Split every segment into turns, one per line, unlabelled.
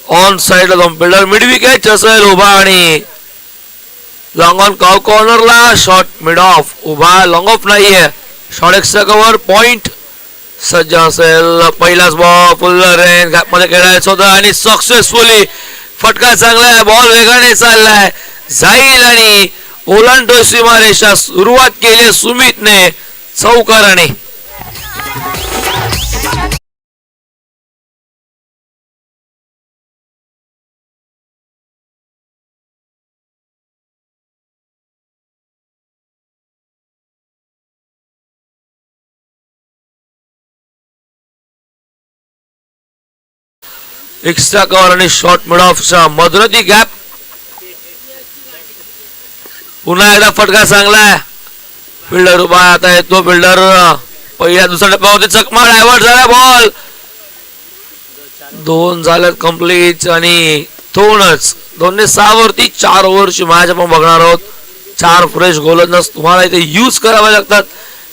On साइडला दोन fielder mid wicket असेल उभा आणि लॉंग ऑन कॉर्नरला शॉट मिड ऑफ उभा लॉंग ऑफ नाहीये शॉट एक्स्ट्रा कव्हर पॉइंट सज्ज असेल पहिलाच बॉल फुल रेंज गॅप मध्ये खेळायचं होतं आणि सक्सेसफुली फटका चांगला आहे बॉल वेगाने चाललाय जाईल आणि ओलांडतोय सीमारेषा सुरुवात केली सुमितने चौकाराने एक्स्ट्रा कव्हर आणि शॉट मिड ऑफचा मधुरती गॅप पुन्हा एकदा फटका चांगला आहे फिल्डर उभा आता येतो फिल्डर पहिल्या दुसऱ्या टप्प्यावरती चकमा डायव्हर्ट झाला बॉल दोन झाल्यात कंप्लीट आणि दोनच 2/6 वरती 4 ओव्हरची मॅच आपण बघणार आहोत 4 फ्रेश गोलंदाज तुम्हाला इथे यूज करावे लागतात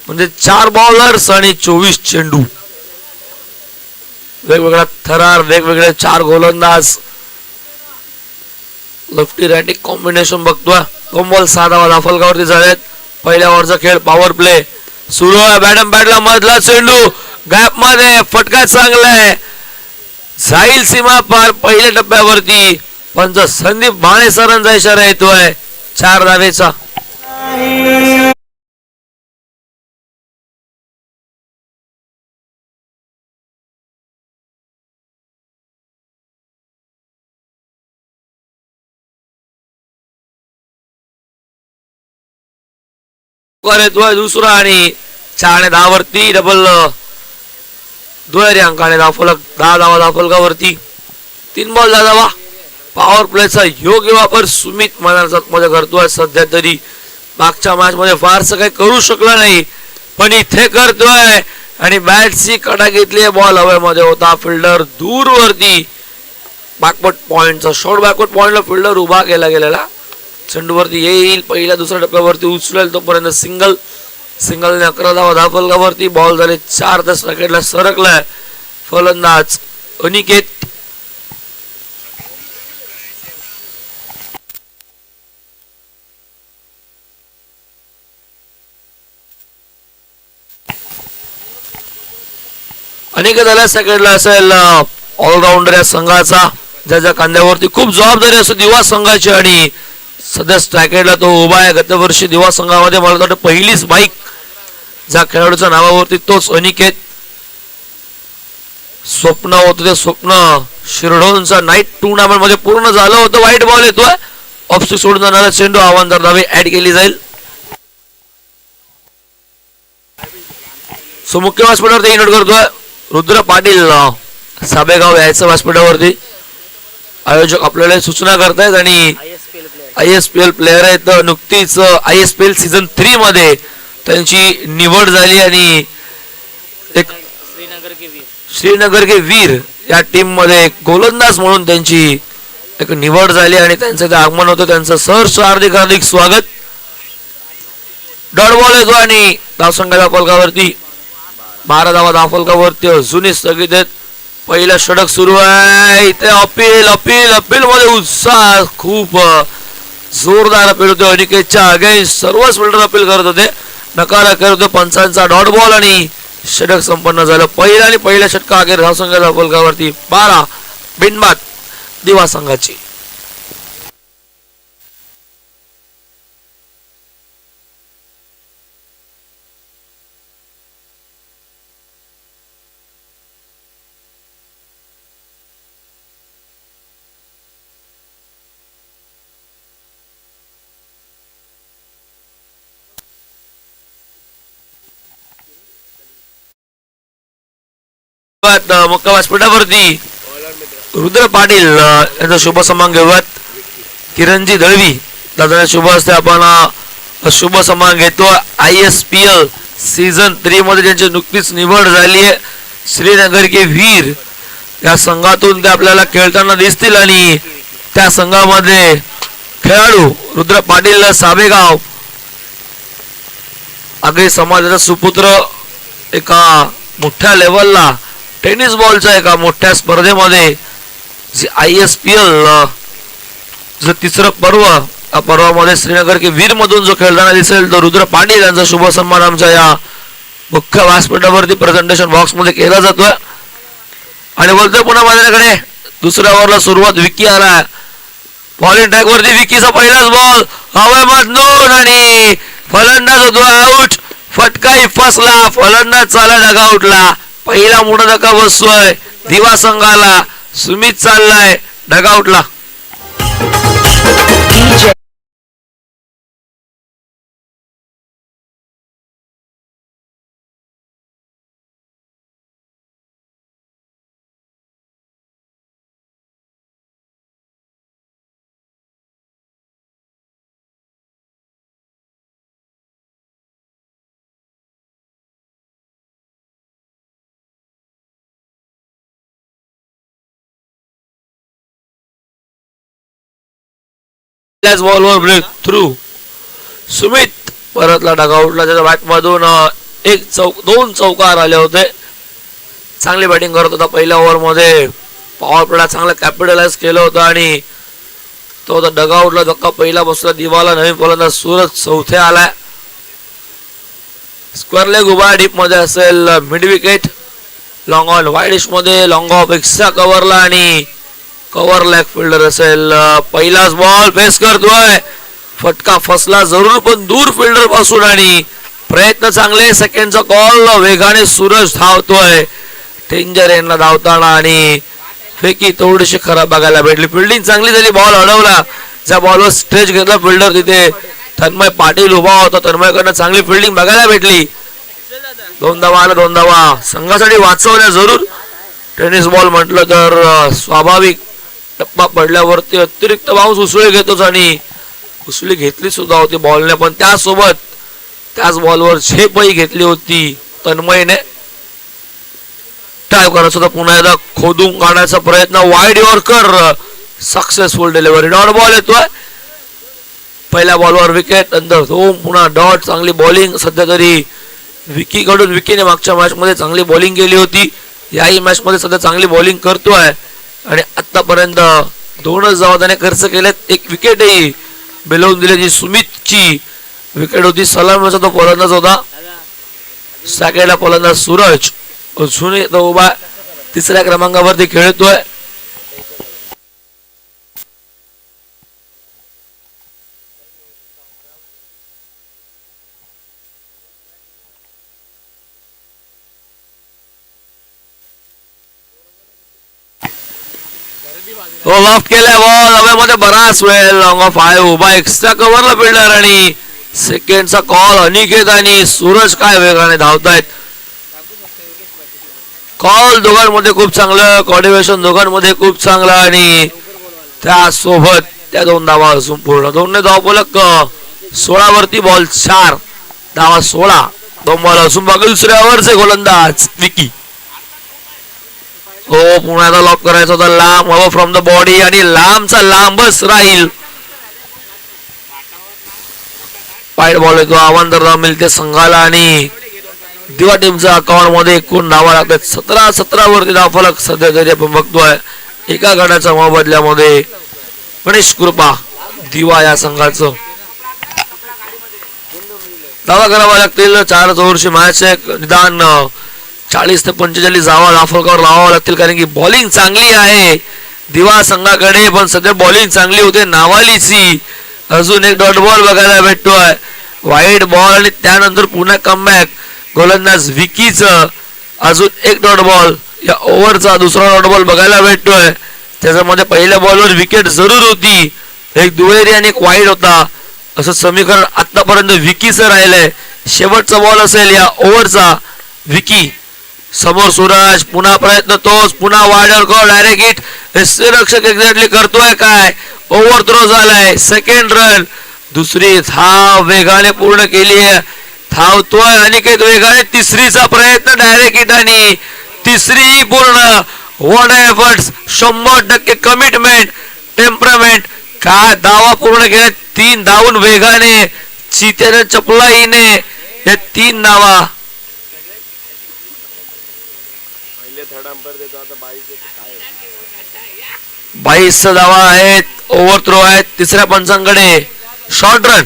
म्हणजे 4 बॉलर्स आणि 24 चेंडू वेगवेगळा थरार वेगवेगळे 4 गोलंदाज लेफ्टी राईटी कॉम्बिनेशन बघतोय 2 बॉल 6 धावा फलकावरती झालेत पहिल्या ओव्हरचा खेळ पॉवर प्ले सुरू आहे बॅटम बॅटला मधला चेंडू गॅप मध्ये फटका चांगला आहे जाईल सीमा पार पहिल्या टप्प्यावरती पंच संदीप भाणे सरांचा इशारा येतोय 4 धावेचा येतोय दुसरा आणि 4/10 वरती डबल दुहेरी अंकाने फलक 10 धावा फलकावरती 3 बॉल 10 धावा पॉवर प्लेचा योग्य वापर सुमित मध्ये करतोय सध्या तरी मागच्या मॅच मध्ये फारसं काही करू शकला नाही पण इथे करतोय आणि बॅटची कडा घेतली बॉल हवेमध्ये होता फिल्डर दूर वरती बॅकवर्ड पॉइंटचा शॉर्ट बॅकवर्ड पॉइंटला फिल्डर उभा केला गेलेला चेंडूवरती येईल पहिल्या दुसऱ्या टप्प्यावरती उचलेल तोपर्यंत सिंगलने 11 धावा फलकावरती बॉल झाले 4 10 रॅकेटला सरकलाय फलंदाज अनिकेत अनिकेत आल्या सेकंडला असेल ऑलराऊंडर या संघाचा ज्याच्या खांद्यावरती खूप जबाबदारी असते दिवा संघाची आणि सध्या स्ट्रायकेटला तो उभा आहे गत वर्षी दिवा संघामध्ये मला वाटतं पहिलीच बाईक ज्या खेळाडूच्या नावावरती तोच अनिकेत स्वप्न होतं ते स्वप्न शिरढोणचा नाईट टुर्नामेंट मध्ये पूर्ण झालं होतं वाईट बॉल येतोय ऑफस्टिक सोडून जाणारा चेंडू आव्हानदार धावे ऍड केली जाईल सो मुख्य व्यासपीठावरती नोट करतोय रुद्र पाटील साबेगाव यायचं व्यासपीठावरती आयोजक आपल्याला सूचना करतायत आणि ISPL प्लेयर आहेत नुकतीच ISPL सीझन 3 मध्ये त्यांची निवड झाली आणि एक श्रीनगर के वीर या टीम मध्ये गोलंदाज म्हणून त्यांची एक निवड झाली आणि त्यांचं ते आगमन होतं त्यांचं सहर्ष हार्दिक स्वागत डॉट बॉल येतो आणि धावसंख्येच्या फलकावरती 12 धावा फलकावरती अजूनही स्थगित आहेत पहिला षटक सुरू आहे इथे अपील मध्ये उत्साह खूप जोरदार अपील होते अनिकेतच्या अगेन्स्ट सर्वच फिल्डर अपील करत होते नकार करत होते पंचांचा डॉट बॉल आणि षटक संपन्न झालं पहिल्या षटका अखेर धावसंख्येच्या फलकावरती 12 बिनबाद दिवा संघाची मुख्य व्यासपीठावरती रुद्र पाटील यांचा शुभ सन्मान घेऊयात किरणजी दळवी दादा शुभ असते आपण शुभ सन्मान घेतो ISPL सीझन 3 मध्ये ज्यांची नुकतीच निवड झाली आहे श्रीनगर के वीर या संघातून ते आपल्याला खेळताना दिसतील आणि त्या संघामध्ये खेळाडू रुद्र पाटील साबेगाव आगरी समाजाचा सुपुत्र एका मोठ्या लेवलला टेनिस बॉलच्या एका मोठ्या स्पर्धेमध्ये जे ISPL जो तिसरं पर्व, या पर्वामध्ये श्रीनगर के वीर मधून जो खेळताना दिसेल तो रुद्र पाटील यांचा शुभ सन्मान आमच्या या मुख्य व्यासपीठावरती प्रेझेंटेशन बॉक्स मध्ये केला जातोय. आणि बोलतोय पुन्हा माझ्याकडे दुसऱ्या ओव्हरला सुरुवात विकी आला. बॉलिंग ट्रॅक वरती विकीचा पहिलाच बॉल हवेमधून आणि फलंदाज होतो आउट. फटकाही फसला, फलंदाज चाला डगआउटला. पहिला मोठा धक्का बसतोय दिवा संघाला. सुमित चाललाय डगआउटला. बॉलवर ब्रेक थ्रू. सुमित परतला डगआउटला. त्याच्या बॅट मधून दोन चौकार आले होते. चांगली बॅटिंग करत होता पहिल्या ओव्हर मध्ये. पॉवर प्लेला चांगलं कॅपिटलाइज केलं होतं आणि तो डगआउटला धक्का पहिला बसला दिवाला. नवीन फलंदाज सूरज चौथे आलाय. स्क्वेअर लेग उभा डीप मध्ये असेल. Mid wicket long on widish मध्ये लॉंग ऑफ एक्स्ट्रा कव्हरला आणि कव्हर लेग फिल्डर असेल. पहिलाच बॉल फेस करतोय. फटका फसला जरूर पण दूर फिल्डर पासून आणि प्रयत्न चांगले. सेकंडचा कॉल वेगाने सूरज धावतोय डेंजर एंडला धावताना आणि फेकी थोडीशी खराब बघायला भेटली. फिल्डिंग चांगली झाली. बॉल अडवला. ज्या बॉलवर स्ट्रेच घेतला फिल्डर तिथे तन्मय पाटील उभा होता. तन्मयकडनं चांगली फिल्डिंग बघायला भेटली. 2 धावा आला. 2 धावा संघासाठी वाचवल्या जरूर. टेनिस बॉल म्हटलं तर स्वाभाविक टप्पा पडल्यावरती अतिरिक्त बाउन्स उसळी घेतोच आणि उसळी घेतली सुद्धा होती बॉलने. पण त्यासोबत त्याच बॉलवर झेपही घेतली होती तन्मयने. टाय करायचं होता. पुन्हा एकदा खोदून काढण्याचा प्रयत्न. Wide yorker successful delivery. Dot ball येतोय. पहिल्या बॉलवर विकेट. नंतर पुन्हा डॉट. चांगली बॉलिंग सध्या तरी विकी कडून. विकीने मागच्या मॅच मध्ये चांगली बॉलिंग केली होती. याही मॅच मध्ये सध्या चांगली बॉलिंग करतोय आणि आतापर्यंत 2च धावा त्याने खर्च केलेत. एक विकेटही बेलवून दिली. जी सुमितची विकेट होती. सलामीचा तो फलंदाज होता. सेकंडला फलंदाज सूरज अजूनही तो उभा 3ऱ्या क्रमांकावरती खेळतोय. हो लॉफ्ट केलाय बॉल हवेमध्ये बराच वेळ. लॉंग ऑफ आहे उभा एक्स्ट्रा कव्हरला फिल्डर आणि सेकंडचा कॉल. अनिकेत आणि सूरज काय वेगाने धावतायत. कॉल दोघांमध्ये खूप चांगलं. कॉर्डिनेशन दोघांमध्ये खूप चांगलं आणि त्यासोबत त्या 2 धावा असून पूर्ण. 2 धावफलक 16 वरती. बॉल 4 धावा 16. 2 बॉल असून बाकी दुसऱ्या ओव्हरचे गोलंदाज विकी. हो पुन्हा एकदा लॉक करायचा होता. लांब हवा फ्रॉम द बॉडी आणि लांबचा लांबच राहील. वाईड बॉल येतो. आव्हान मिळते संघाला आणि दिवा टीमच्या अकाउंट मध्ये एकूण धावा लागतात 17 वरती धावफलक सध्या तरी आपण बघतोय. एका गटाच्या मोबदल्यामध्ये गणेश कृपा दिवा या संघाचं धावा करावा लागतील. 4 ओव्हरची मॅच आहे. निदान 40 ते 45 धावा धावफलकावर लावावं लागतील कारण की बॉलिंग चांगली आहे दिवा संघाकडे. पण सध्या बॉलिंग चांगली होते नावालीची. अजून एक डॉट बॉल बघायला भेटतोय. वाईड बॉल आणि त्यानंतर पुन्हा कमबॅक. गोलंदाज विकीचं अजून एक डॉट बॉल. या ओव्हरचा दुसरा डॉट बॉल बघायला भेटतोय. त्याच्यामध्ये पहिल्या बॉलवर विकेट जरूर होती. एक दुहेरी आणि एक वाईड होता. असं समीकरण आतापर्यंत विकीचं राहिलंय. शेवटचा बॉल असेल या ओव्हरचा. विकी समोर सूरज. पुन्हा प्रयत्न तोच. पुन्हा वाईडर कॉल. Direct hit. रक्षक एक्झॅक्टली करतोय काय. ओव्हर थ्रो झालाय. Second run. दुसरी धाव वेगाने पूर्ण केली आहे. धावतोय अनिकेत वेगाने. तिसरीचा प्रयत्न. डायरेक्ट हिट आणि तिसरी पूर्ण. What efforts. 100% commitment temperament. काय धावा पूर्ण केल्या. 3 धावून वेगाने चितेने चपलाईने या 3 धावा. 22 धावा आहेत. ओव्हर थ्रो आहेत तिसऱ्या पंचांकडे. Short run,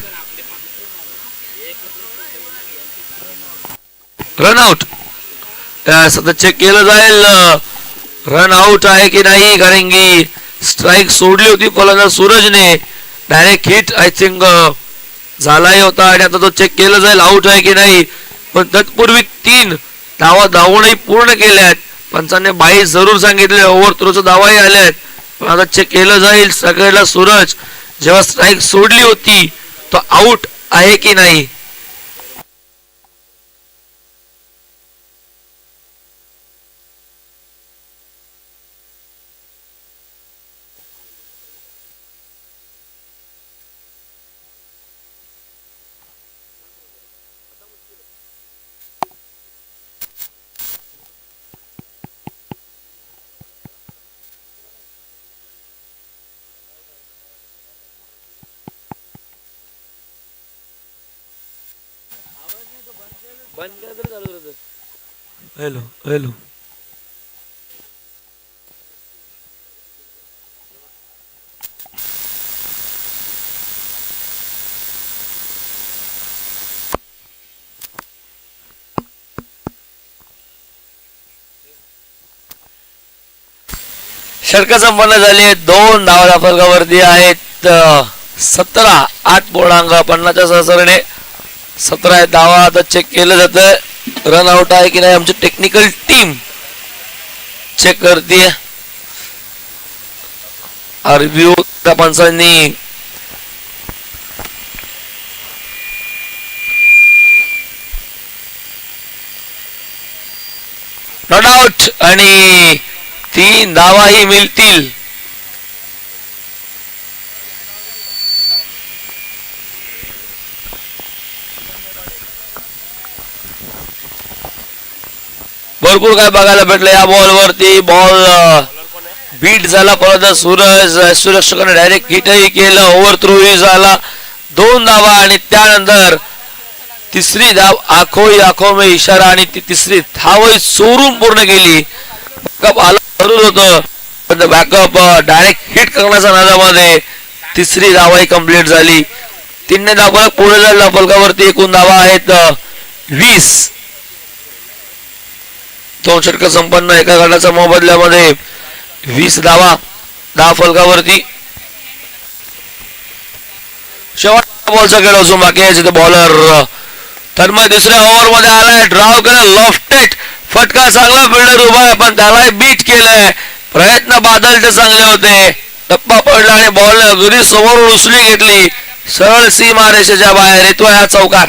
run out. सतत चेक केलं जाईल रन आउट आहे की नाही, कारण की स्ट्राईक सोडली होती फलंदाज सूरजने. डायरेक्ट हिट आय थिंक झालाही होता आणि आता तो चेक केलं जाईल आउट आहे की नाही. पण तत्पूर्वी 3 धावा धावूनही पूर्ण केल्यात. पंचांनी 22 जरूर सांगितले. ओव्हर थ्रोचा धावाही आल्यात, पण आता चेक केलं जाईल सगळ्याला सूरज जेव्हा स्ट्राईक सोडली होती तो आउट आहे की नाही. Hello hello. षटक संपन्न झाली. 2 धावा फलकावरती आहेत. 17.8 सहसरणे 17 धावा. आता चेक केलं जातं रन आउट आहे की नाही. आमची टेक्निकल टीम चेक करते. रिव्ह्यू त्या पंचांनी नॉट आउट आणि 3 धावाही मिळतील. भरपूर काय बघायला भेटलं या बॉलवरती. बॉल बीट झाला परत सूरज सूर्यरक्षकाने डायरेक्ट हिटही केलं. ओव्हर थ्रोही झाला. 2 धावा आणि त्यानंतर तिसरी धाव आखो में इशारा आणि ती तिसरी धावही चोरून पूर्ण केली. बॅकअप आला जरूर होतं पण बॅकअप डायरेक्ट हिट करण्याच्या नादामध्ये तिसरी धावही कंप्लीट झाली. 3 धावा पुढे झाला फलकावरती. एकूण धावा आहेत 20. 2 षटक संपन्न एका गटाच्या मोबदल्यामध्ये 20 धावा 10 फलकावरती. शेवटचा बॉलचा खेळ असून बाकी आहे जिथे बॉलर तन्मय दुसऱ्या ओव्हर मध्ये आलाय. ड्राव केलं लॉफ्टेड फटका. चांगला फिल्डर उभा आहे पण त्यालाही बीट केलंय. प्रयत्न बादलचे चांगले होते. टप्पा पडला आणि बॉलने अगदी समोरून उचली घेतली. सरळ सीमा रेषेच्या बाहेर येतोय हा चौकार.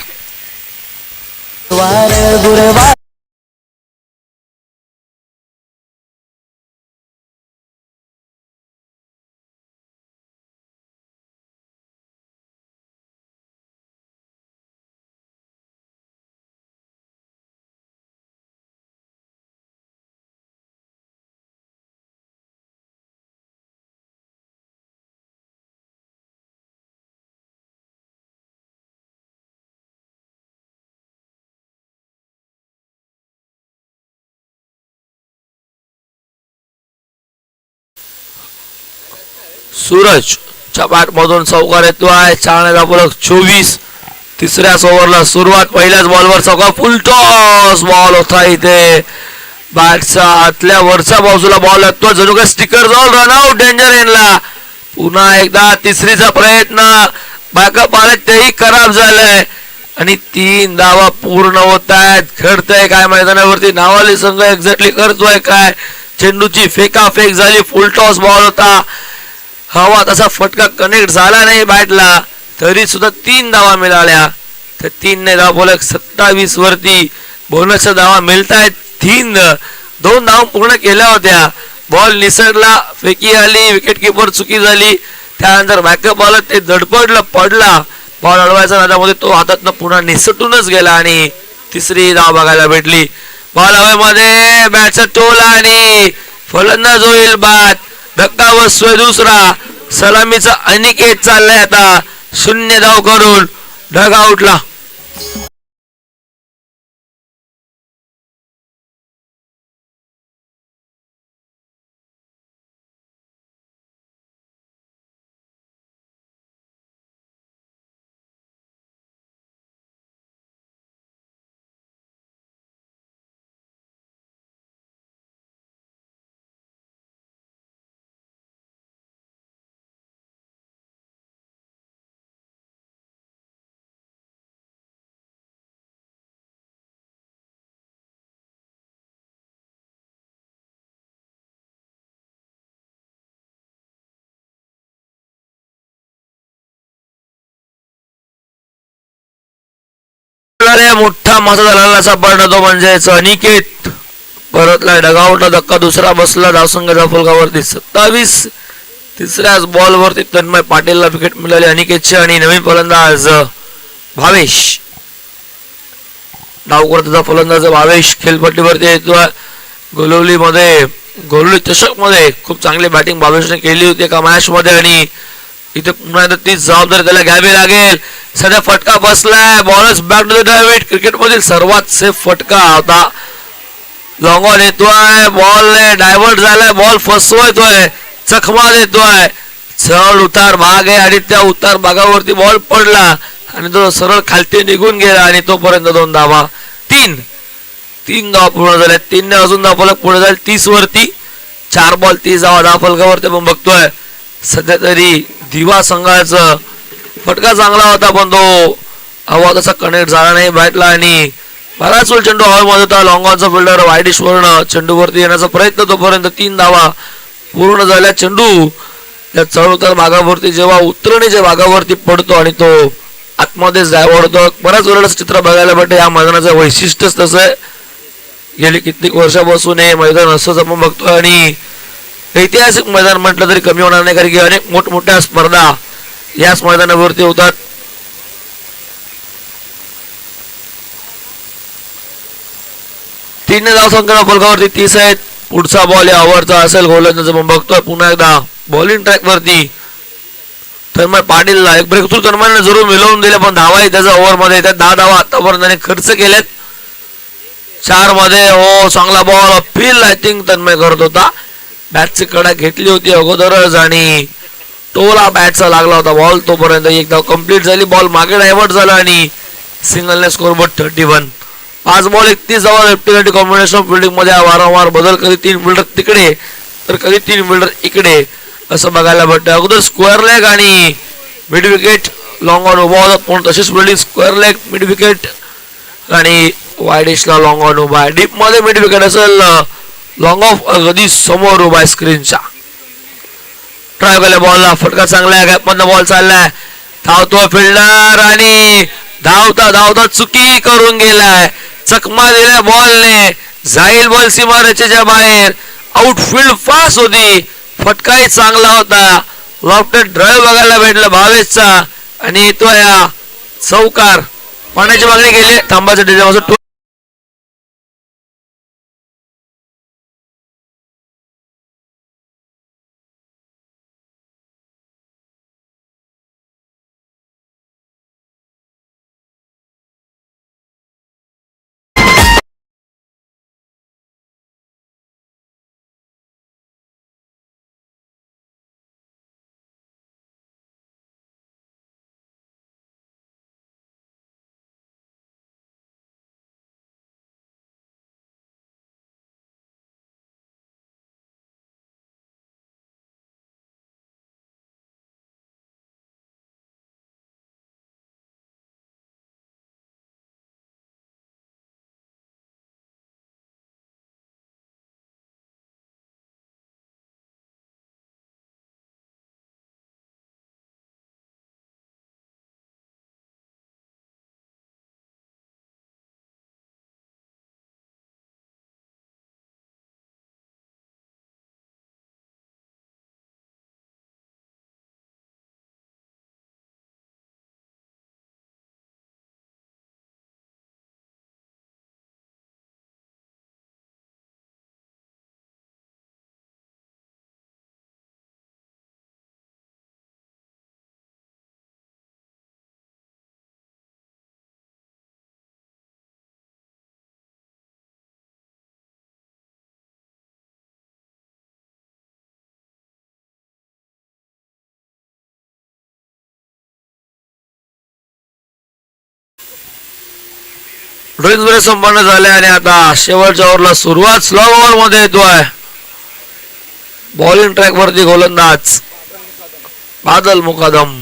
सूरजच्या बॅट मधून चौकार येतो आहे. 4 तिसऱ्या ओव्हरला सुरुवात. पहिल्याच बॉलवर चौकार. फुल टॉस बॉल होता इथे. बॅटच्या आतल्या वरच्या बाजूला बॉल येतो. जणू काय स्टिकर जाऊन रन आउट डेंजर एनला. पुन्हा एकदा तिसरीचा प्रयत्न. बॅकअप आला तेही खराब झालंय आणि 3 धावा पूर्ण होत आहेत. घडतंय काय मैदानावरती. नावाली संघ एक्झॅक्टली करतोय काय. चेंडूची फेकाफेक झाली. फुल टॉस बॉल होता. हवा तसा फटका कनेक्ट झाला नाही बॅटला तरी सुद्धा 3 धावा मिळाल्या. तर 3 ने धावा बोल 27 वरती बोनसच्या धावा मिळत आहेत. 2 धावा पूर्ण केल्या होत्या. बॉल निसरला. फेकी आली. विकेट किपर चुकी झाली. त्यानंतर बॅकअप आलं ते धडपडलं पडला. बॉल अडवायचा नादामध्ये तो हातातनं पुन्हा निसटूनच गेला आणि तिसरी धाव बघायला भेटली. बॉल हवेमध्ये. बॅटचा टोल आणि फलंदाज होईल बाद. धक्का बसतोय दुसरा. सलामीचा अनिकेत चाललाय आता 0 धाव करून ढग आउटला. मोठा मासा झालेला सापडला तो म्हणजेच अनिकेत परतला डगावटला धक्का दुसरा बसला धावसंघाच्या फलकावरती 27. तिसऱ्याच बॉलवरती तन्मय पाटीलला विकेट मिळाली अनिकेतची आणि नवीन फलंदाज भावेश डावकरचा फलंदाज भावेश खेळपट्टीवरती येतोय. गोलवली चषक मध्ये खूप चांगली बॅटिंग भावेशने केली होती एका मॅच मध्ये आणि इथे पुन्हा एकदा तीच जबाबदारी त्याला घ्यावी लागेल. सध्या फटका बसलाय. बॉलर्स बॅक टू द डायव्हिट. क्रिकेट मधील सर्वात सेफ फटका होता. लॉंग ऑन येतोय. बॉलने डायव्हर्ट झालाय. बॉल फसवतोय. चकमा देतोय. चढ उतार भाग आहे आणि त्या उतार भागावरती बॉल पडला आणि तो सरळ खालती निघून गेला आणि तोपर्यंत 2 धावा. 3 धावा पूर्ण झाल्या. 3 ने अजून धावा पुढे जाईल 30 वरती. 4 बॉल 30 धावा धावा फलकावरती आपण बघतोय. सध्या तरी दिवा संघाचा फटका चांगला होता पण तो हवा तसा कनेक्ट झाला नाही बॅटला आणि बराच वेळ चेंडू हॉलमध्ये होता. लॉंग ऑनचा फिल्डर वाईडिश वर्ण चेंडूवरती येण्याचा प्रयत्न तोपर्यंत 3 धावा पूर्ण झाल्या. चेंडू या चढउतार भागावरती जेव्हा उतरणीच्या भागावरती पडतो आणि तो आतमध्येच डायव्हर्ट होतो. बऱ्याच वेळेला चित्र बघायला भेटते. या मैदानाचं वैशिष्ट्यच तसं आहे. गेली कित्येक वर्षापासून हे मैदान असंच आपण बघतोय आणि ऐतिहासिक मैदान म्हटलं तरी कमी होणार नाही कारण की अनेक मोठमोठ्या स्पर्धा याच मैदानावरती होतात. तीन धावसंख्या फलकावरती 30 आहेत. पुढचा बॉल या ओव्हरचा असेल गोलंदाज आपण बघतोय. पुन्हा एकदा बॉलिंग ट्रॅक वरती तन्मय पाटीलला एक ब्रेक थ्रू तन्मयने जरूर मिळवून दिले पण धावाही त्याचा ओव्हर मध्ये 10 धावा आतापर्यंत खर्च केल्यात. 4 मध्ये हो चांगला ball appeal I think Tanmay करत होता. बॅटची कडा घेतली होती अगोदरच आणि टोला बॅटचा लागला होता बॉल. तोपर्यंत एक धाव कंप्लीट झाली. बॉल मागे डायव्हर्ट झाला आणि सिंगलने स्कोरबोर्ड 31. 5 बॉल 31 धावा. लेफ्टी कॉम्बिनेशन फिल्डिंग मध्ये वारंवार बदल. कधी 3 फिल्डर तिकडे तर कधी 3 फिल्डर इकडे असं बघायला भेटतं. अगोदर स्क्वेअर लेग आणि मिड विकेट लॉंग ऑन उभा होता पण तशीच fielding square leg mid wicket आणि वाईडिशला लॉंग ऑन उभा आहे. डीप मध्ये मिड विकेट असेल लॉंग ऑफ अगदी समोर उभा आहे स्क्रीनच्या. ट्राय केल्या बॉलला फटका चांगला आहे. गॅपमधनं बॉल चाललाय. धावतो फिल्डर आणि धावता चुकी करून गेलाय. चकमा दिल्या बॉलने. जाईल बॉल सीमारेषेच्या बाहेर. आउटफील्ड फास्ट होती. फटकाही चांगला होता. लॉफ्टेड ड्राईव्ह बघायला भेटला भावेशचा आणि तो या चौकार पाण्याची मागणी केली. थांबाच्या डिझाईन ड्रिंक्स संपन्न झाले आणि आता शेवटच्या ओव्हरला सुरुवात स्लो ओव्हर मध्ये येतोय. बॉलिंग ट्रॅक वरती गोलंदाज बादल मुकादम.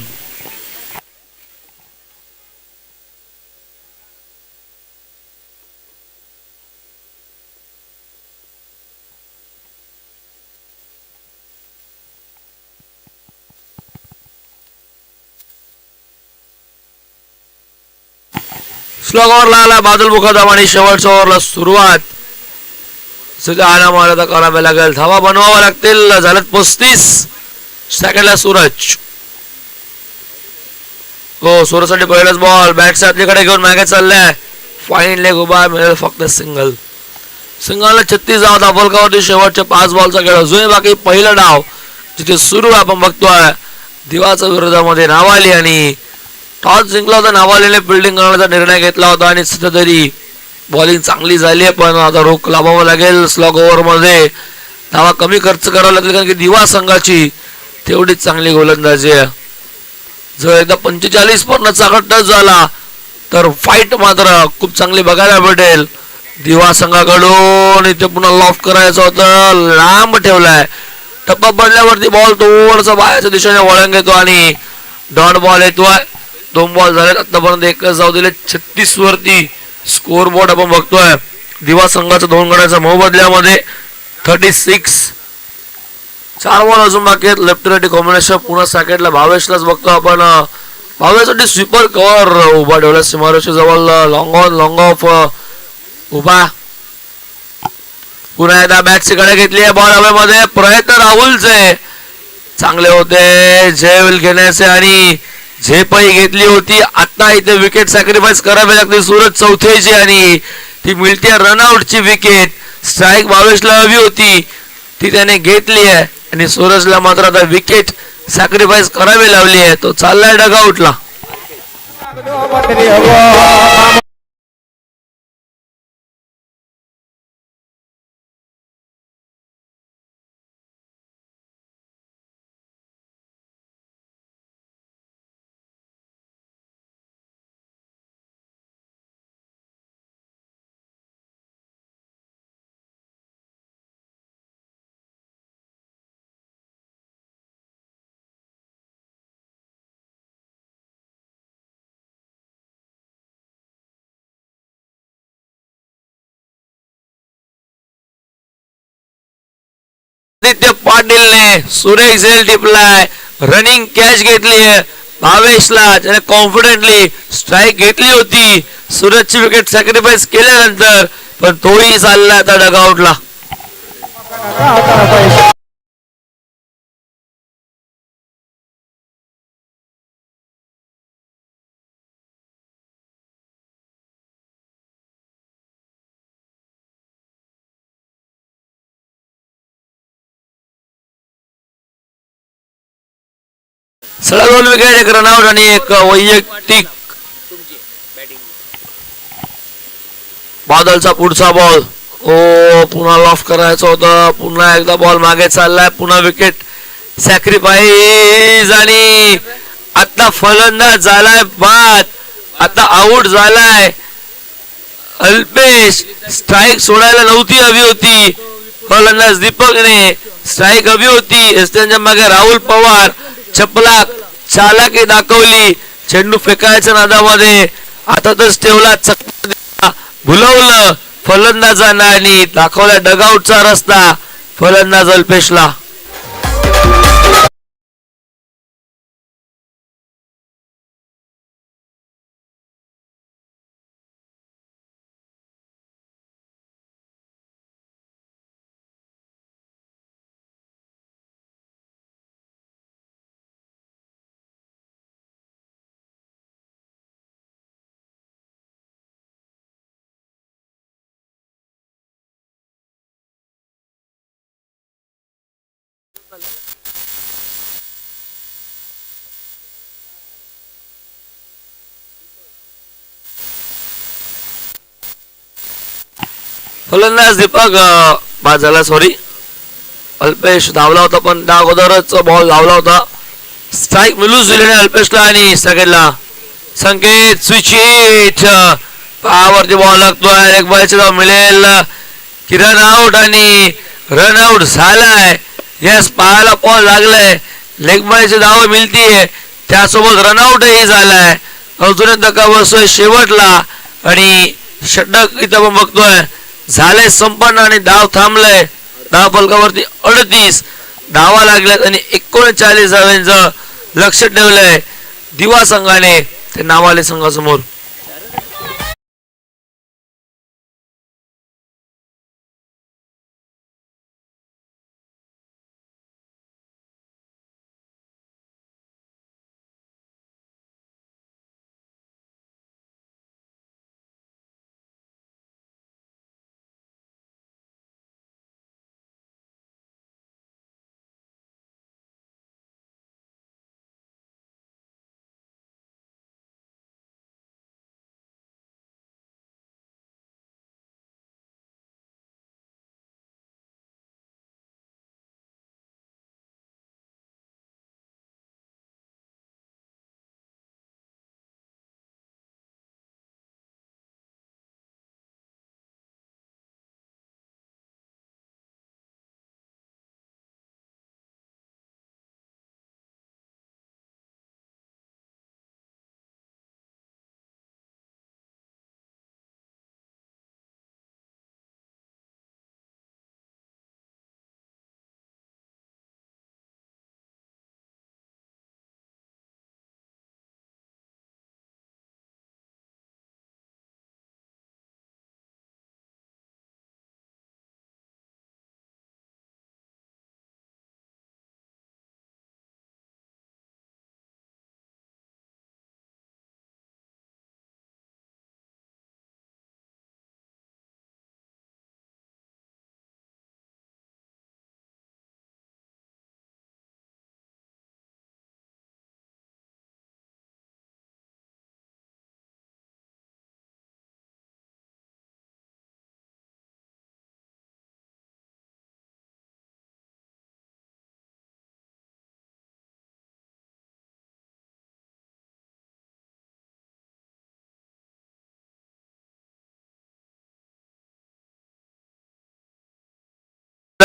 स्लॉग ओव्हरला आला बादल मुकादम आणि शेवटच्या ओव्हरला सुरुवात सध्या आला मारायचा करावा लागेल, धावा बनवावा लागतील. झाल्यात 35. सेकंडला सूरज. हो सूरजसाठी पहिलाच बॉल. बॅट आतलीकडे घेऊन मागे चाललाय. फाईन लेग उभा, मिळेल फक्त सिंगल. सिंगलला 36 धावा धापलकावरती. शेवटच्या 5 बॉलचा खेळ अजूनही बाकी. पहिला डाव जिथे सुरू आपण बघतोय दिवाच्या विरोधामध्ये नावाली आणि टॉस जिंकला होता. नावालीने फिल्डिंग करण्याचा निर्णय घेतला होता आणि सध्या तरी बॉलिंग चांगली झाली आहे, पण आता रोख लावावं लागेल. स्लॉग ओव्हर मध्ये धावा कमी खर्च करावा लागेल कारण की दिवा संघाची तेवढीच चांगली गोलंदाजी आहे. जर एकदा 45 पूर्ण चांगला टच झाला तर फाईट मात्र खूप चांगली बघायला भेटेल. दिवा संघाकडून इथे पुन्हा लॉफ करायचं होतं, लांब ठेवलाय. टप्पा पडल्यावरती बॉल थोडसा बाहेरच्या दिशेने वळण घेतो आणि डॉट बॉल येतोय. 2 बॉल झालेत आतापर्यंत, एकच जाऊ दिले. 36 वरती स्कोर बोर्ड आपण बघतोय. दिवा संघाचा 2 गड्याचा मोबदल्यामध्ये 36. 4 बॉल अजून बाकी आहेत. Left right combination. पुन्हा सॅकेटला भावेशलाच बघतो आपण. भावेशसाठी स्वीपर कव्हर उभा ठेवला सीमारेषे जवळ. लॉंग ऑन लॉंग ऑफ उभा. पुन्हा एकदा बॅटची कडे घेतली आहे. बॉल हवेमध्ये. प्रयत्न राहुलचे चांगले होते झेल घेण्याचे आणि झेपही घेतली होती. आता इथे विकेट सॅक्रिफाईस करावी लागते सूरज चौथेची आणि ती मिळते रनआउटची विकेट. स्ट्राईक भावेशला हवी होती ती त्याने घेतली आहे आणि सूरजला मात्र आता विकेट सॅक्रिफाईस करावी लावली आहे. तो चाललाय डगआउटला. आदित्य पाटीलने सुरेख झेल टिपलाय. रनिंग कॅच घेतली आहे भावेशला. त्याने कॉन्फिडेंटली स्ट्राईक घेतली होती. सूरजची विकेट सॅक्रिफाईस केल्यानंतर पण तोही चालला आता डगआउटला. सलग 2 विकेट, एक रनआउट आणि एक वैयक्तिक. बादलचा पुढचा बॉल. ओ पुन्हा लॉफ करायचं होतं. पुन्हा एकदा बॉल मागे चाललाय. पुन्हा विकेट सॅक्रिफाईस आणि आता फलंदाज झालाय बाद. आता आउट झालाय अल्पेश. स्ट्राईक सोडायला नव्हती हवी होती. फलंदाज दीपकने स्ट्राईक हवी होती. त्यांच्या मागे राहुल पवार चपला चालाकी दाखवली. चेंडू फेकायच्या नादामध्ये हातातच ठेवला. भुलवलं फलंदाजांना आणि दाखवला डगआउटचा रस्ता फलंदाज अल्पेशला. फलंदाज दीपक बाद झाला. सॉरी अल्पेश धावला होता पण त्या अगोदरच बॉल धावला होता. स्ट्राईक मिळूच दिलेला अल्पेशला आणि सगळ्यांना संकेत स्विच हिट. पायावरती बॉल लागतोय. एक बॉलची धाव मिळेल की रन आउट आणि रन आउट झालाय. यस पायाला बॉल लागलाय. लेग बॉलची धाव मिळतीये त्यासोबत रनआउटही झालाय. अजून एक धक्का बसतोय शेवटला आणि षटक इथं आपण बघतोय झालंय संपन्न आणि धाव थांबलाय. धाव फलकावरती 38 धावा लागल्यात आणि 39 धावांचं लक्ष ठेवलंय दिवा संघाने ते नावाले संघासमोर.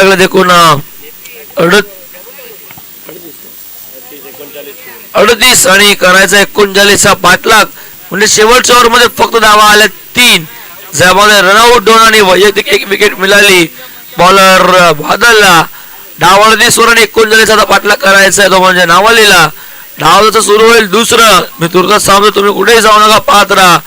लागले एकूण 38 आणि करायचा 39 पाठलाग. म्हणजे शेवटच्या ओव्हर मध्ये फक्त धावा आल्या 3, ज्यामध्ये रनआउट 2 आणि वैयक्तिक 1 विकेट मिळाली बॉलर बादलला. डाव 38 वर आणि 39 पाठलाग करायचा आहे तो म्हणजे नावालीला. डाव सुरू होईल दुसरं. मी तुर्तास सांगतो तुम्ही कुठेही जाऊ नका, पाहत राहा.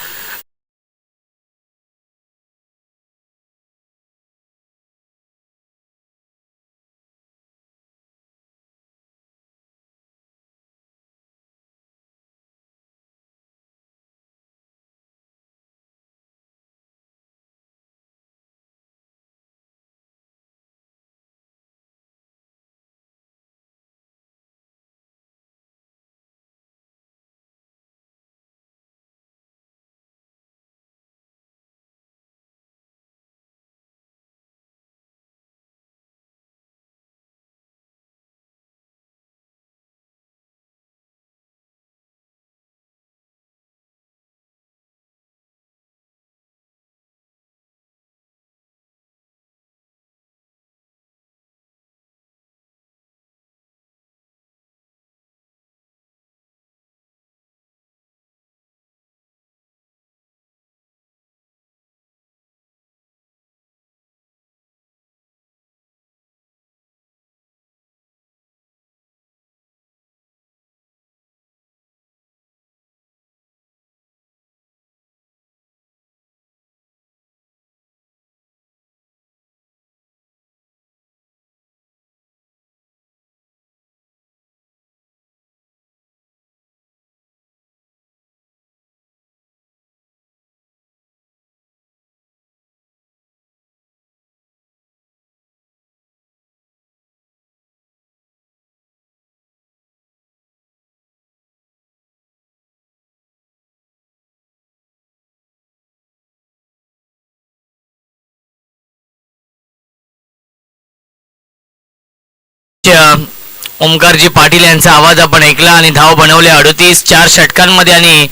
ओमकारजी पाटील यांचा आवाज आपण ऐकला आणि धाव बनवले 38 4 षटकांमध्ये आणि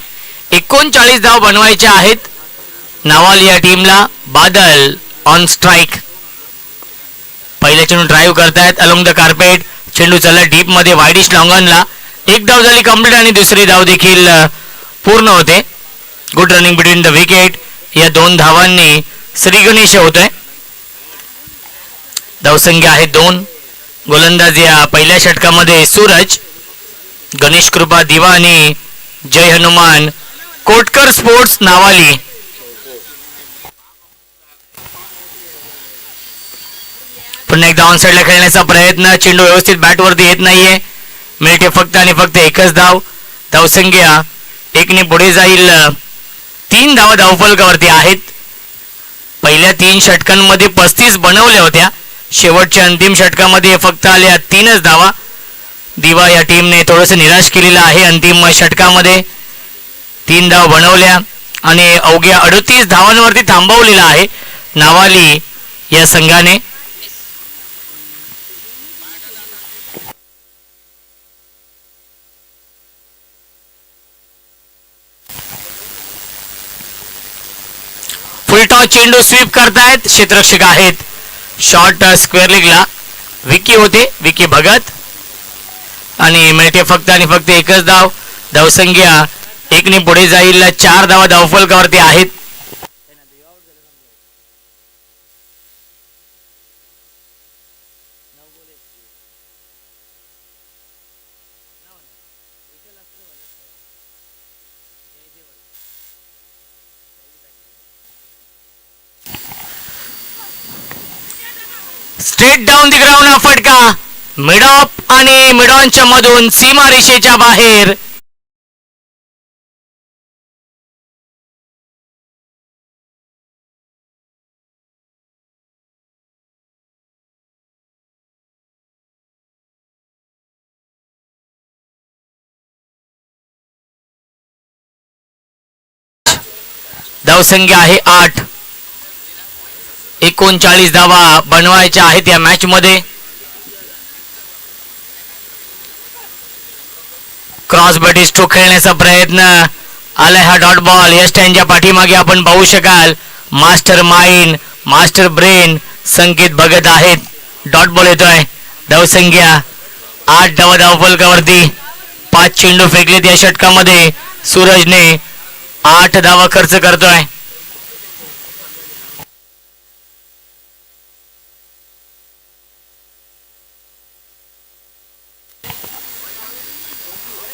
39 धाव बनवायच्या आहेत नावाल या टीमला. Badal on strike. पहिल्या चेंडू ड्राईव्ह करतायत अलोंग द कार्पेट. चेंडू चला डीप मध्ये वाईडिश लॉंगॉनला. एक धाव झाली कंप्लीट आणि दुसरी धाव देखील पूर्ण होते. Good running between the wicket. या 2 धावांनी श्रीगणेश होतोय. धावसंख्या आहे 2. गोलंदाज या पहिल्या षटकामध्ये सूरज, गणेश कृपा दिवा आणि जय हनुमान कोटकर स्पोर्ट्स नावाली. पुन्हा एकदा ऑन साईडला खेळण्याचा प्रयत्न. चेंडू व्यवस्थित बॅटवरती येत नाहीये. मिळते फक्त आणि फक्त एकच धाव. धावसंख्या 1ने पुढे जाईल. 3 धावा धावफलकावरती आहेत. पहिल्या 3 षटकांमध्ये 35 बनवल्या होत्या. शेवटच्या अंतिम षटकामध्ये फक्त आल्या 3च धावा. दिवा या टीमने थोडंसं निराश केलेलं आहे. अंतिम षटकामध्ये 3 धाव बनवल्या आणि अवघ्या 38 धावांवरती थांबवलेला आहे नावाली या संघाने. फुलटॉस चेंडू स्वीप करतायत. क्षेत्ररक्षक आहेत. शॉर्ट स्क्वेअर लेगला विकी होते, विकी भगत आणि मिळते फक्त आणि फक्त एकच धाव. धावसंख्या 1ने पुढे जाईल. 4 धावा धावफलकावरती आहेत. स्ट्रेट डाऊन दी ग्राउंड हा फटका. मिड ऑफ आणि मिड ऑनच्या मधून सीमा रेषेच्या बाहेर. धावसंख्या आहे 8. 39 धावा बनवायच्या आहेत या मॅच मध्ये. क्रॉस बॅटी स्ट्रोक खेळण्याचा प्रयत्न आलाय. हा डॉट बॉल या स्टँडच्या पाठीमागे आपण पाहू शकाल. मास्टर माइंड, मास्टर ब्रेन संकेत भगत आहेत. डॉट बॉल येतोय. धावसंख्या 8 धावा धावफलकावरती. 5 चेंडू फेकलेत या षटकामध्ये. सूरजने 8 धावा खर्च करतोय.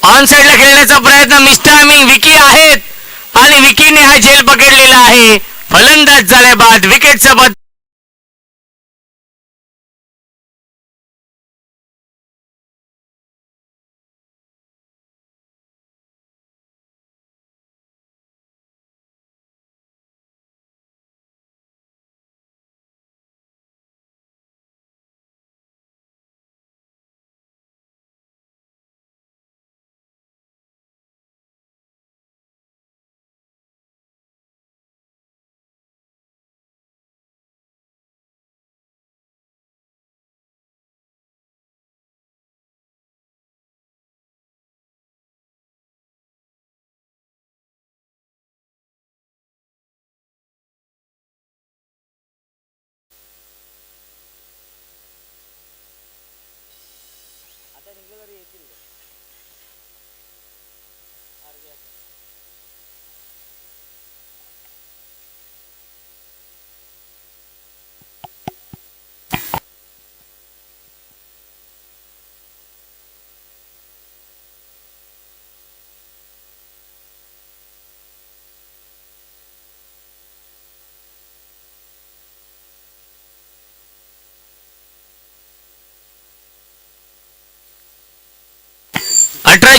ऑन साइडला खेळण्याचा प्रयत्न मिस्टायमिंग विकी आहेत आणि विकीने हा झेल पकडलेला आहे. फलंदाज झाल्या बाद विकेटचा बाद.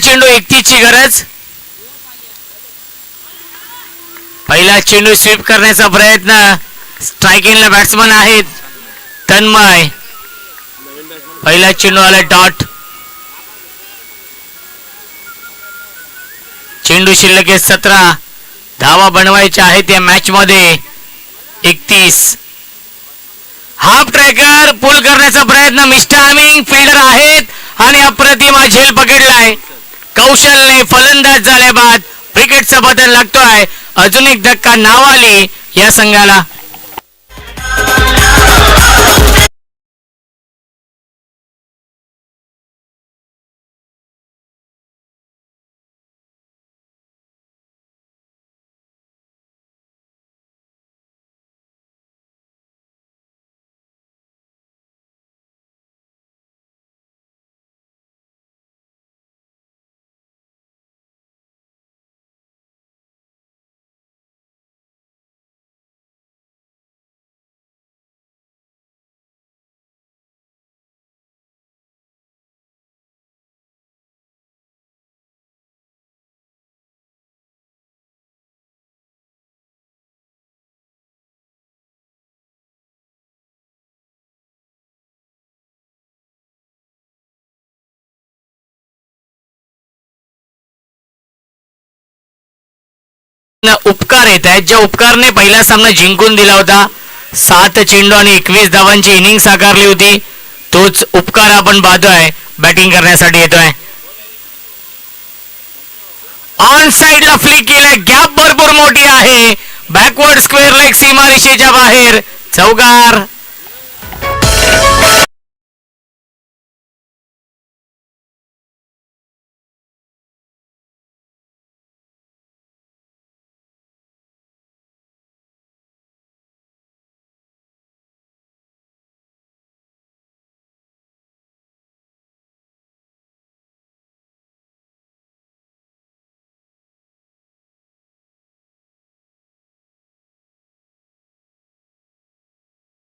चेंडू 31 ची गरज. पहिला चेंडू स्वीप करण्याचा प्रयत्न. स्ट्रायकिंगला बॅट्समन आहेत तन्मय. पहिला चेंडू आला डॉट. चेंडू शिल्लक 17 धावा बनवायच्या आहेत या मॅच मध्ये. 31 हाफ ट्रॅकर पुल करण्याचा प्रयत्न. मिस्टायमिंग फिल्डर आहेत आणि अप्रतिम हा झेल पकडलाय. कौशलने फलंदाज झाले बाद. विकेटचा बदल लागतोय. अजून एक धक्का नावाली या संघाला. उपकार येत आहेत. ज्या उपकारने पहिला सामना जिंकून दिला होता. 7 चेंडू आणि 21 धावांची इनिंग साकारली होती. तोच उपकार आपण पाहतोय. बॅटिंग करण्यासाठी येतोय. ऑन साइडला फ्लिक केलाय. गॅप भरपूर मोठी आहे. बॅकवर्ड स्क्वेअर लेग सीमारेषेच्या बाहेर. चौकार.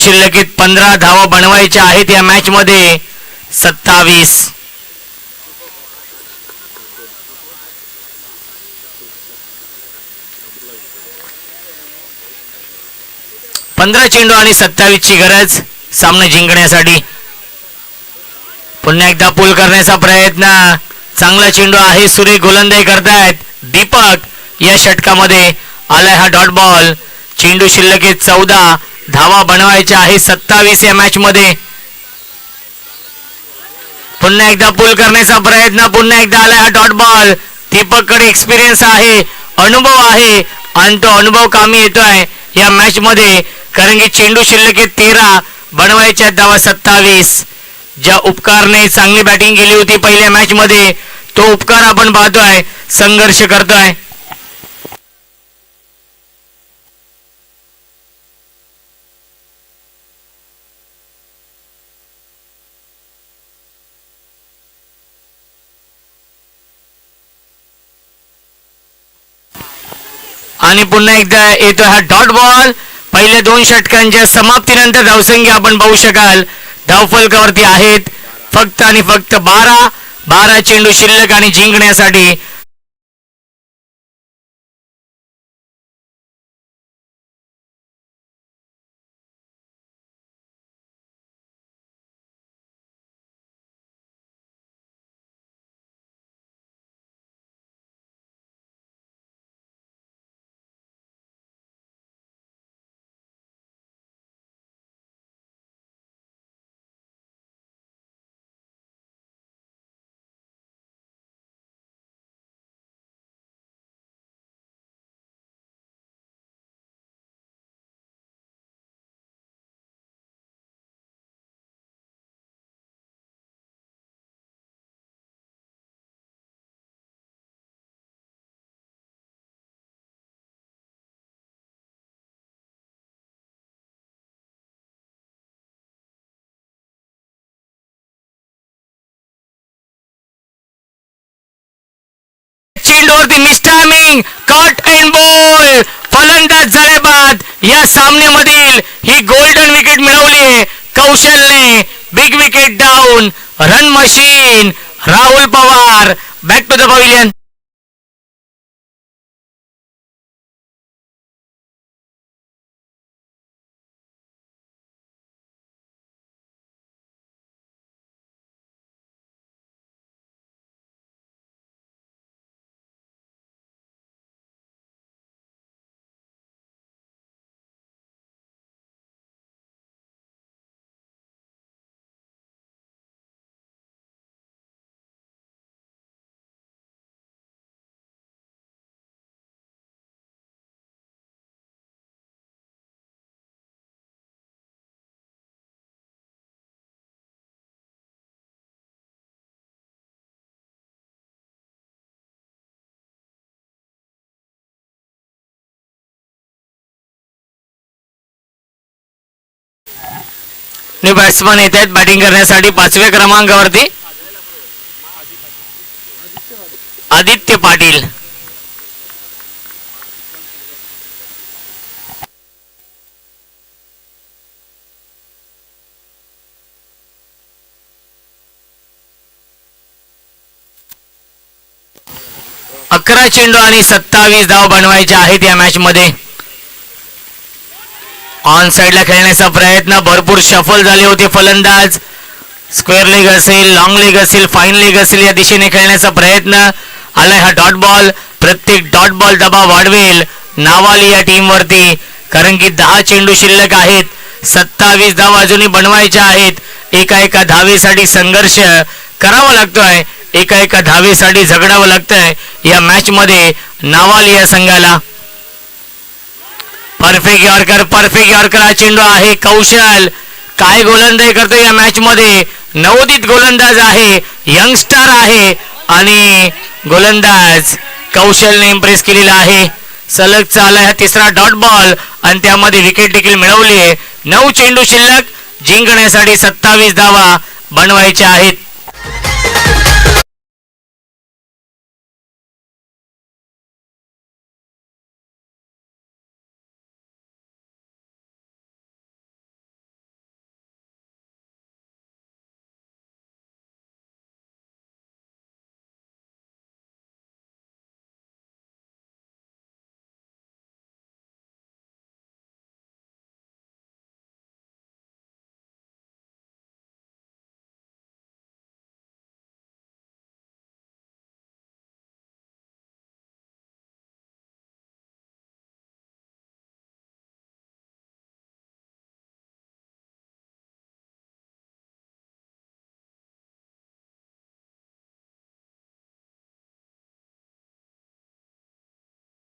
शिल्लकीत 15 धावा बनवायच्या आहेत या मॅच मध्ये. 27 15 चेंडू आणि 27 ची गरज सामना जिंकण्यासाठी. पुन्हा एकदा पूल करण्याचा प्रयत्न. चांगला चेंडू आहे. सूर्य गोलंदाजी करतायत. दीपक या षटकामध्ये आलाय हा डॉट बॉल. चेंडू शिल्लक 14 धावा बनवायच्या आहे 27 या मॅच मध्ये. पुन्हा एकदा पूल करण्याचा प्रयत्न. पुन्हा एकदा आलाय हा डॉट बॉल. दीपक कडे एक्सपिरियन्स आहे, अनुभव आहे आणि तो अनुभव कामी येतोय या मॅच मध्ये. कारण की चेंडू शिल्लक 13 बनवायच्या धावा 27. ज्या उपकारने चांगली बॅटिंग केली होती पहिल्या मॅच मध्ये तो उपकार आपण पाहतोय संघर्ष करतोय. आणि पुन्हा एकदा येतो हा डॉट बॉल. पहिल्या 2 षटकांच्या समाप्तीनंतर धावसंख्या आपण पाहू शकाल धावफलकावरती आहेत फक्त आणि फक्त 12 चेंडू शिल्लक आणि जिंकण्यासाठी चेंडूवरती मिस्टायमिंग कट अँड बॉल. फलंदाज झाले बाद. या सामन्यामधील ही गोल्डन विकेट मिळवली कौशलने. Big wicket down. Run machine Rahul Pawar back to the pavilion. New batsman येत आहेत बॅटिंग करण्यासाठी 5व्या क्रमांकावरती आदित्य पाटील. अकरा चेंडू आणि 27 धाव बनवायच्या आहेत या मॅच मध्ये. ऑन साइडला खेळण्याचा प्रयत्न भरपूर शफल झाले होते फलंदाज. स्क्वेअर लेग असेल लॉंग लेग असेल फाईन लेग असेल या दिशेने खेळण्याचा प्रयत्न. आलाय हा डॉट बॉल. प्रत्येक डॉट बॉल दबाव वाढवेल नावाली या टीम वरती कारण की 10 चेंडू शिल्लक आहेत. 27 धाव अजूनही बनवायच्या आहेत. एका धावेसाठी संघर्ष करावा लागतोय. एका धावेसाठी झगडावं लागतंय या मॅच मध्ये नावाली या संघाला. परफेक्ट यॉर्कर हा चेंडू आहे. कौशल काय गोलंदाजी करतो या मॅच मध्ये. नवोदित गोलंदाज आहे यंगस्टर आहे आणि गोलंदाज कौशलने इम्प्रेस केलेला आहे. सलग चालला हा 3रा डॉट बॉल आणि त्यामध्ये विकेट देखील मिळवली आहे. 9 चेंडू शिल्लक जिंकण्यासाठी 27 धावा बनवायच्या आहेत.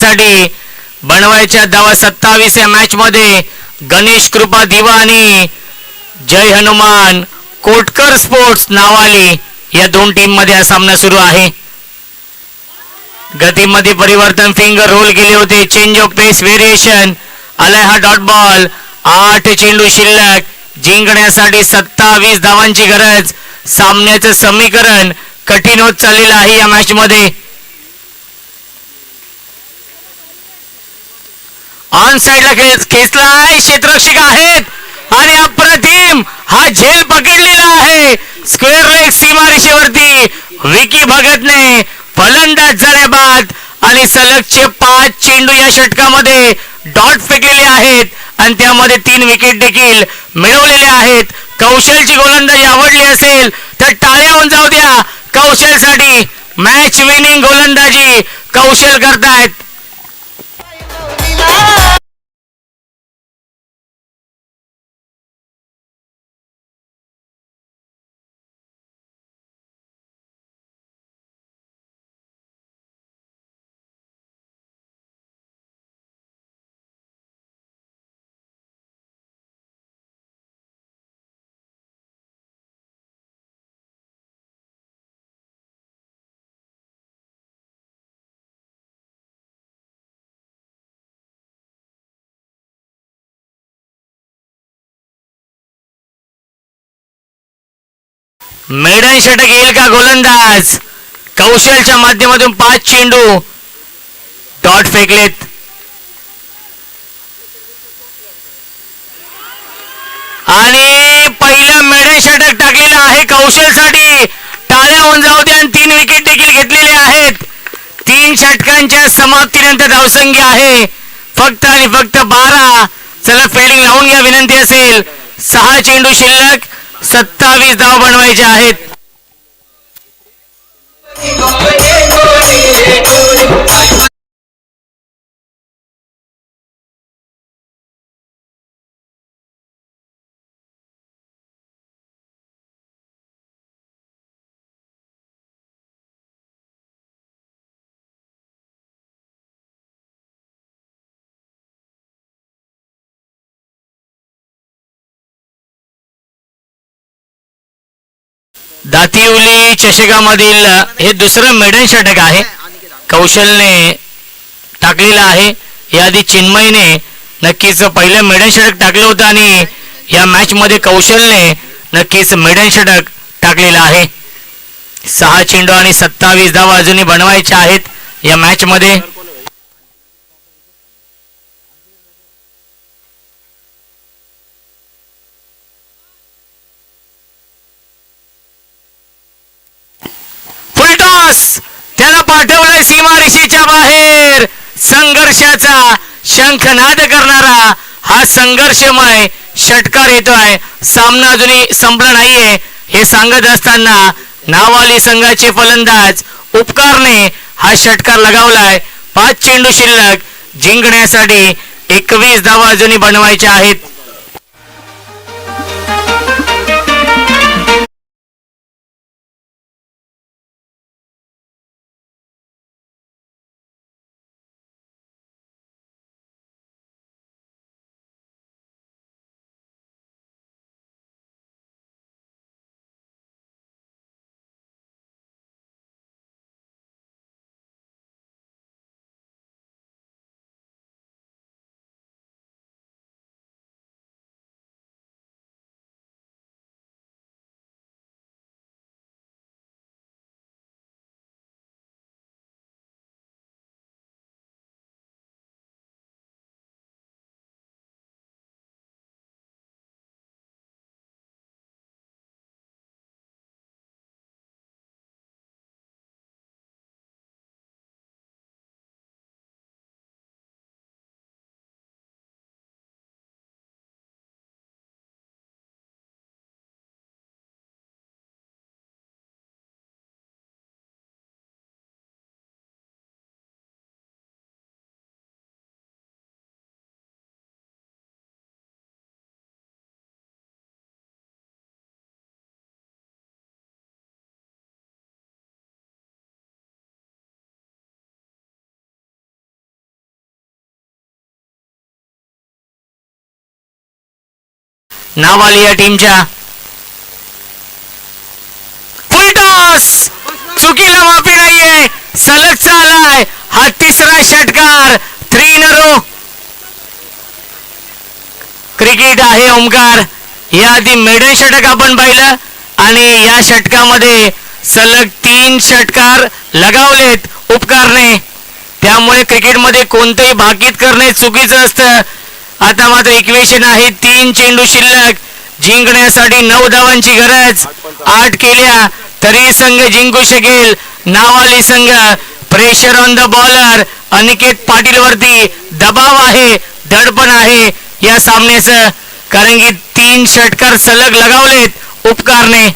साठी बनवायच्या धावा 27 या मॅच मध्ये. गणेश कृपा दिवा आणि जय हनुमान कोटकर स्पोर्ट्स नावाली या दोन टीम मध्ये हा सामना सुरू आहे. गतीमध्ये परिवर्तन, फिंगर रोल केले होते, चेंज ऑफ पेस व्हेरिएशन आलाय हा डॉट बॉल. 8 चेंडू शिल्लक, जिंकण्यासाठी 27 धावांची गरज. सामन्याचं समीकरण कठीण होत चाललेलं आहे या मॅच मध्ये. ऑन साइडला खेचलाय, क्षेत्ररक्षक आहेत आणि अप्रतिम हा झेल पकडलेला आहे स्क्वेअर लेग सीमारेषेवरती. विकी भगतने फलंदाज झाल्याबाद आणि सलगचे 5 चेंडू या षटकामध्ये डॉट फेकलेले आहेत आणि त्यामध्ये 3 विकेट देखील मिळवलेले आहेत. कौशलची गोलंदाजी आवडली असेल तर टाळ्या होऊन जाऊ द्या कौशलसाठी. मॅच विनिंग गोलंदाजी कौशल करतायत. मेडन षटक येईल का गोलंदाज? कौशलच्या माध्यमातून 5 चेंडू डॉट फेकलेत आणि पहिलं मेडन षटक टाकलेलं आहे कौशलसाठी. टाळ्या होऊन जाऊ द्या आणि 3 विकेट देखील घेतलेले आहेत. 3 षटकांच्या समाप्तीनंतर धावसंख्या आहे फक्त आणि फक्त 12. चला फिल्डिंग लावून घ्या विनंती असेल. 6 चेंडू शिल्लक, 27 धाव बनवायचे आहेत. दातिवली चषकामधील हे दुसरं मेडन षटक आहे कौशलने टाकलेलं आहे. याआधी चिन्मयने नक्कीच पहिलं मेडन षटक टाकलं होतं आणि या मॅच मध्ये कौशलने नक्कीच मेडन षटक टाकलेलं आहे. 6 चेंडू आणि 27 धावा अजूनही बनवायच्या आहेत या मॅच मध्ये. त्याला पाठवलंय सीमारेषेच्या बाहेर. संघर्षाचा शंखनाद करणारा हा संघर्षमय षटकार येतोय. सामना अजूनही संपला नाहीये हे सांगत असताना नावाली संघाचे फलंदाज उपकारने हा षटकार लगावलाय. 5 चेंडू शिल्लक, जिंकण्यासाठी 21 धावा अजूनही बनवायच्या आहेत. नावाली या टीमच्या. फुल टॉस, चुकीला माफी नाहीये, सलगचा आलाय हा तिसरा षटकार. 3 in a row. क्रिकेट आहे ओमकार. याआधी मेडन षटक आपण पाहिलं आणि या षटकामध्ये सलग 3 षटकार लगावलेत उपकारने. त्यामुळे क्रिकेटमध्ये कोणतेही भाकीत करणे चुकीचं असतं. आता मात्र इक्वेशन आहे 3 चेंडू शिल्लक, जिंकण्यासाठी 9 धावांची गरज. 8 केल्या तरी संघ जिंकू शकेल नावाली संघ. Pressure on the bowler. Aniket Patil वरती दबाव आहे, दडपण आहे या सामन्याचं, कारण की 3 षटकार सलग लगावलेत उपकारने.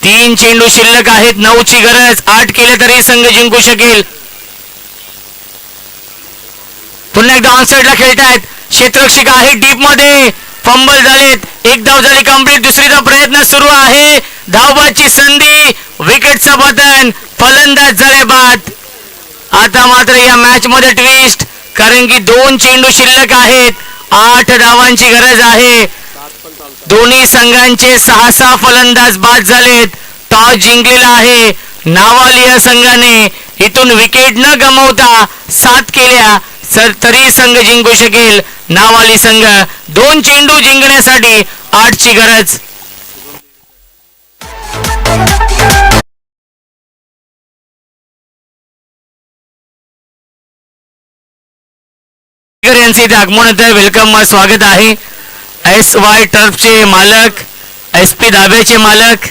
तीन चेंडू शिल्लक आहेत, 9 ची गरज. 8 केले तरी संघ जिंकू शकेल. पुन्हा एकदा ऑन साइडला खेळतायत. क्षेत्ररक्षक आहे डीप मध्ये, फंबल झालेत. 1 धाव झाली कंप्लीट. दुसरीचा प्रयत्न सुरू आहे. धावबादची संधी, विकेटचं पतन, फलंदाज झाले बाद. आता मात्र या मॅच मध्ये ट्विस्ट, कारण की 2 चेंडू शिल्लक आहेत. 8 धावांची गरज आहे. दोन्ही संघांचे 6 फलंदाज बाद झालेत. टॉस जिंकलेला आहे नावाली या संघाने. इथून विकेट न गमावता 7 केल्या तरी संघ जिंकू शकेल नावाली संघ. 2 चेंडू जिंकण्यासाठी 8 ची गरज. यांचे इथे आगमन होतं. वेलकम, स्वागत आहे. SY टर्फचे मालक, SP धाब्याचे मालक,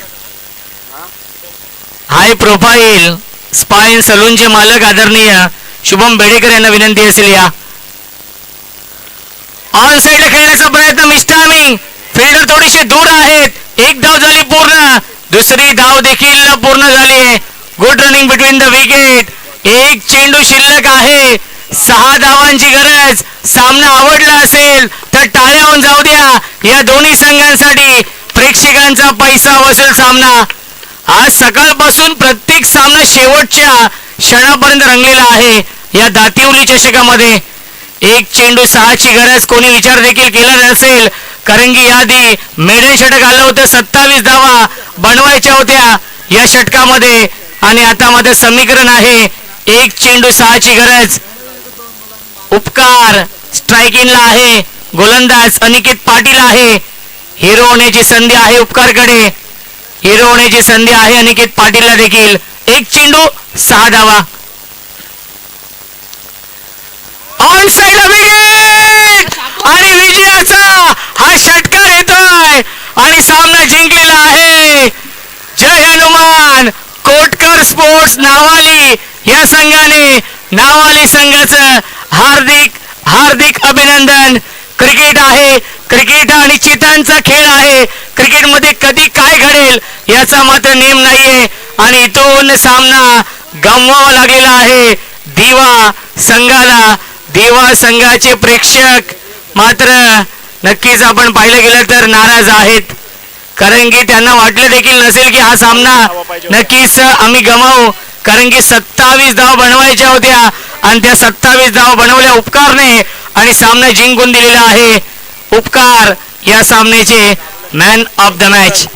हाय प्रोफाईल स्पाइन सलूनचे मालक आदरणीय शुभम बेडेकर यांना विनंती असेल या. ऑन साइडला खेळण्याचा प्रयत्न, मिस्टायमिंग. फिल्डर थोडीशी दूर आहेत. 1 धाव झाली पूर्ण. दुसरी धाव देखील पूर्ण झाली आहे. Good running between the wicket. 1 चेंडू शिल्लक आहे. 6 धावांची गरज. सामना आवडला असेल तर टाळ्या होऊन जाऊ द्या. या दोन्ही संघांसाठी प्रेक्षकांचा पैसा वसूल सामना. आज सकाळपासून प्रत्येक सामना शेवटच्या क्षणापर्यंत रंगलेला आहे या दातिवली चषकामध्ये. 1 चेंडू 6 ची गरज. कोणी विचार देखील केला नसेल, कारण की याआधी मेडन षटक आलं होतं. 27 धावा बनवायच्या होत्या या षटकामध्ये आणि आता मात्र समीकरण आहे 1 चेंडू 6 ची गरज. उपकार स्ट्राईक इनला आहे. गोलंदाज अनिकेत पाटील आहे. हिरो होण्याची संधी आहे उपकारकडे. हिरो होण्याची संधी आहे अनिकेत पाटीलला देखील. 1 चेंडू 6 धावा. ऑन साइड विकेट आणि विजयाचा हा षटकार येतोय आणि सामना जिंकलेला आहे. जय हनुमान. कोटकर स्पोर्ट्स नावाली या संघाने नावाली संघाचं हार्दिक हार्दिक अभिनंदन. क्रिकेट आहे, क्रिकेट आणि चितांचा खेळ आहे. क्रिकेटमध्ये कधी काय घडेल याचा मात्र नेम नाहीये आणि इथून सामना गमवावा लागलेला आहे दिवा संघाला. दिवा संघाचे प्रेक्षक मात्र नक्कीच आपण पाहिलं गेलं तर नाराज आहेत, कारण की त्यांना वाटलं देखील नसेल की हा सामना नक्कीच आम्ही गमावू, कारण की 27 धाव बनवायच्या होत्या आणि त्या 27 धाव बनवल्या उपकारने आणि सामना जिंकून दिलेला आहे. उपकार या सामन्याचे मॅन ऑफ द मॅच.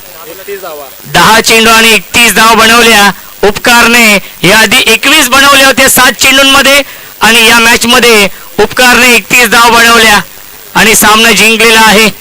10 चेंडू आणि 31 धाव बनवल्या उपकारने. याआधी 21 बनवल्या होत्या 7 चेंडूंमध्ये आणि या मॅच मध्ये उपकारने 31 धाव बनवल्या आणि सामना जिंकलेला आहे.